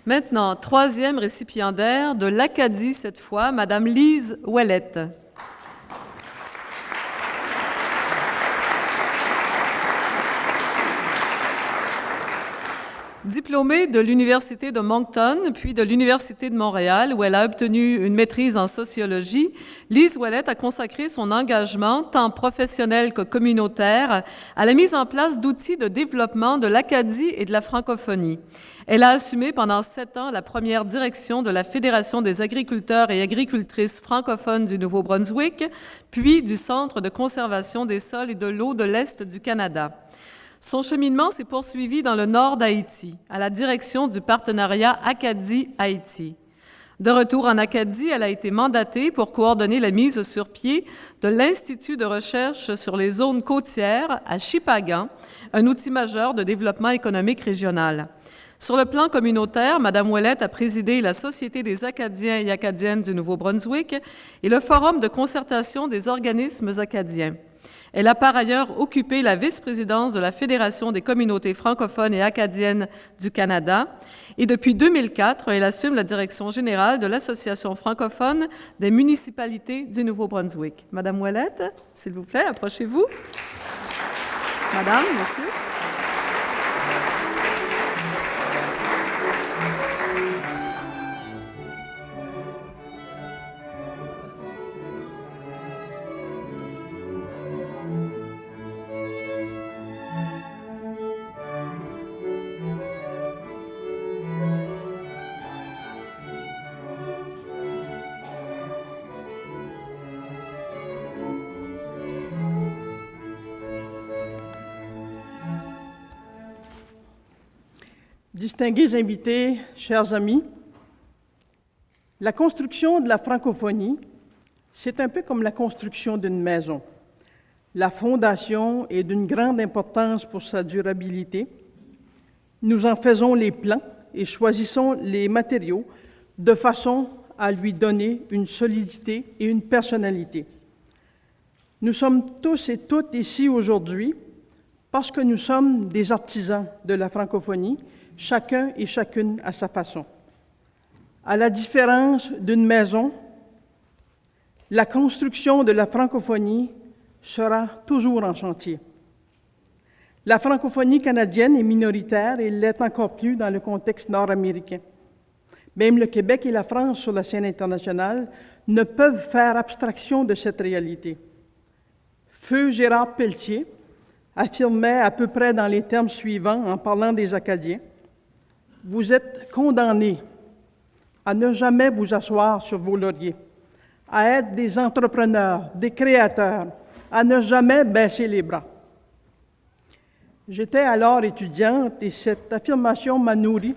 Maintenant, troisième récipiendaire de l'Acadie cette fois, Madame Lise Ouellette. Diplômée de l'Université de Moncton, puis de l'Université de Montréal, où elle a obtenu une maîtrise en sociologie, Lise Ouellette a consacré son engagement, tant professionnel que communautaire, à la mise en place d'outils de développement de l'Acadie et de la francophonie. Elle a assumé pendant 7 ans la première direction de la Fédération des agriculteurs et agricultrices francophones du Nouveau-Brunswick, puis du Centre de conservation des sols et de l'eau de l'Est du Canada. Son cheminement s'est poursuivi dans le nord d'Haïti, à la direction du partenariat Acadie-Haïti. De retour en Acadie, elle a été mandatée pour coordonner la mise sur pied de l'Institut de recherche sur les zones côtières à Shippagan, un outil majeur de développement économique régional. Sur le plan communautaire, Mme Ouellette a présidé la Société des Acadiens et Acadiennes du Nouveau-Brunswick et le Forum de concertation des organismes acadiens. Elle a par ailleurs occupé la vice-présidence de la Fédération des communautés francophones et acadiennes du Canada et depuis 2004, elle assume la direction générale de l'Association francophone des municipalités du Nouveau-Brunswick. Madame Ouellette, s'il vous plaît, approchez-vous. Madame, monsieur. Distingués invités, chers amis, la construction de la francophonie, c'est un peu comme la construction d'une maison. La fondation est d'une grande importance pour sa durabilité. Nous en faisons les plans et choisissons les matériaux de façon à lui donner une solidité et une personnalité. Nous sommes tous et toutes ici aujourd'hui parce que nous sommes des artisans de la francophonie, chacun et chacune à sa façon. À la différence d'une maison, la construction de la francophonie sera toujours en chantier. La francophonie canadienne est minoritaire et l'est encore plus dans le contexte nord-américain. Même le Québec et la France sur la scène internationale ne peuvent faire abstraction de cette réalité. Feu Gérard Pelletier affirmait à peu près dans les termes suivants en parlant des Acadiens: « Vous êtes condamnés à ne jamais vous asseoir sur vos lauriers, à être des entrepreneurs, des créateurs, à ne jamais baisser les bras. » J'étais alors étudiante et cette affirmation m'a nourrie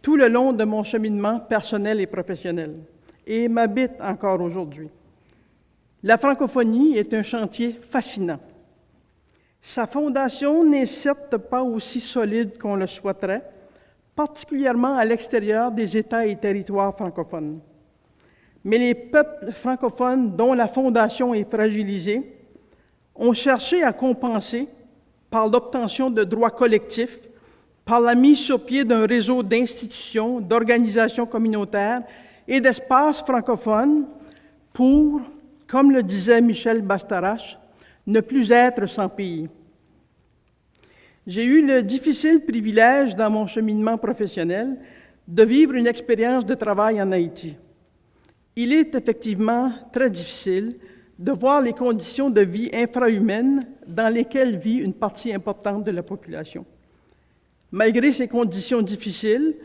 tout le long de mon cheminement personnel et professionnel et m'habite encore aujourd'hui. La francophonie est un chantier fascinant. Sa fondation n'est certes pas aussi solide qu'on le souhaiterait, particulièrement à l'extérieur des États et territoires francophones. Mais les peuples francophones dont la fondation est fragilisée ont cherché à compenser par l'obtention de droits collectifs, par la mise sur pied d'un réseau d'institutions, d'organisations communautaires et d'espaces francophones pour, comme le disait Michel Bastarache, ne plus être sans pays. J'ai eu le difficile privilège, dans mon cheminement professionnel, de vivre une expérience de travail en Haïti. Il est effectivement très difficile de voir les conditions de vie infrahumaines dans lesquelles vit une partie importante de la population. Malgré ces conditions difficiles,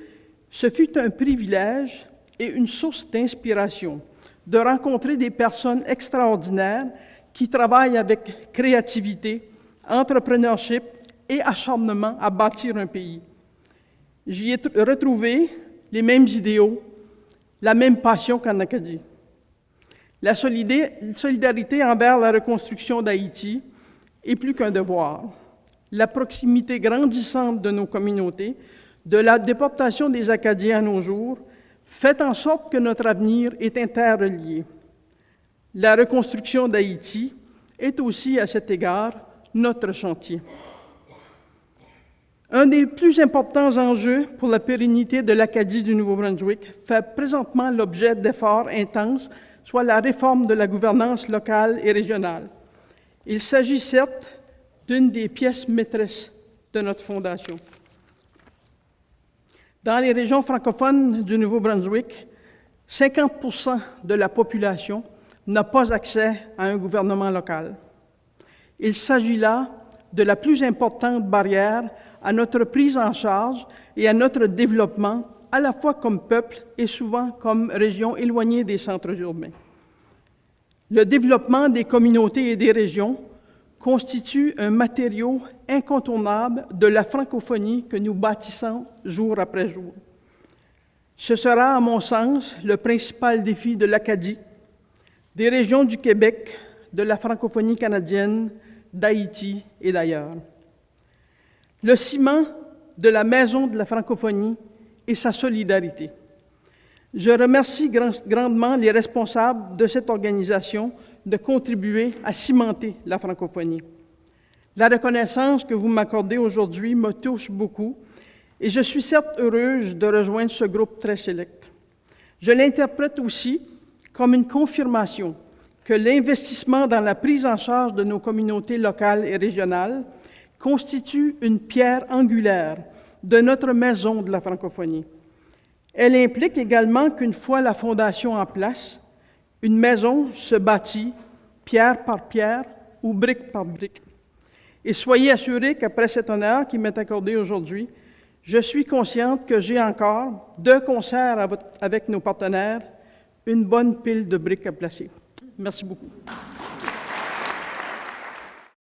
ce fut un privilège et une source d'inspiration de rencontrer des personnes extraordinaires qui travaillent avec créativité, entrepreneurship et acharnement à bâtir un pays. J'y ai retrouvé les mêmes idéaux, la même passion qu'en Acadie. La solidarité envers la reconstruction d'Haïti est plus qu'un devoir. La proximité grandissante de nos communautés, de la déportation des Acadiens à nos jours, fait en sorte que notre avenir est interrelié. La reconstruction d'Haïti est aussi, à cet égard, notre chantier. Un des plus importants enjeux pour la pérennité de l'Acadie du Nouveau-Brunswick fait présentement l'objet d'efforts intenses, soit la réforme de la gouvernance locale et régionale. Il s'agit certes d'une des pièces maîtresses de notre fondation. Dans les régions francophones du Nouveau-Brunswick, 50% de la population n'a pas accès à un gouvernement local. Il s'agit là de la plus importante barrière à notre prise en charge et à notre développement, à la fois comme peuple et souvent comme région éloignée des centres urbains. Le développement des communautés et des régions constitue un matériau incontournable de la francophonie que nous bâtissons jour après jour. Ce sera, à mon sens, le principal défi de l'Acadie, des régions du Québec, de la francophonie canadienne, d'Haïti et d'ailleurs. Le ciment de la Maison de la francophonie est sa solidarité. Je remercie grandement les responsables de cette organisation de contribuer à cimenter la francophonie. La reconnaissance que vous m'accordez aujourd'hui me touche beaucoup et je suis certes heureuse de rejoindre ce groupe très sélect. Je l'interprète aussi comme une confirmation que l'investissement dans la prise en charge de nos communautés locales et régionales constitue une pierre angulaire de notre maison de la francophonie. Elle implique également qu'une fois la fondation en place, une maison se bâtit pierre par pierre ou brique par brique. Et soyez assurés qu'après cet honneur qui m'est accordé aujourd'hui, je suis consciente que j'ai encore, de concert avec nos partenaires, une bonne pile de briques à placer. Merci beaucoup.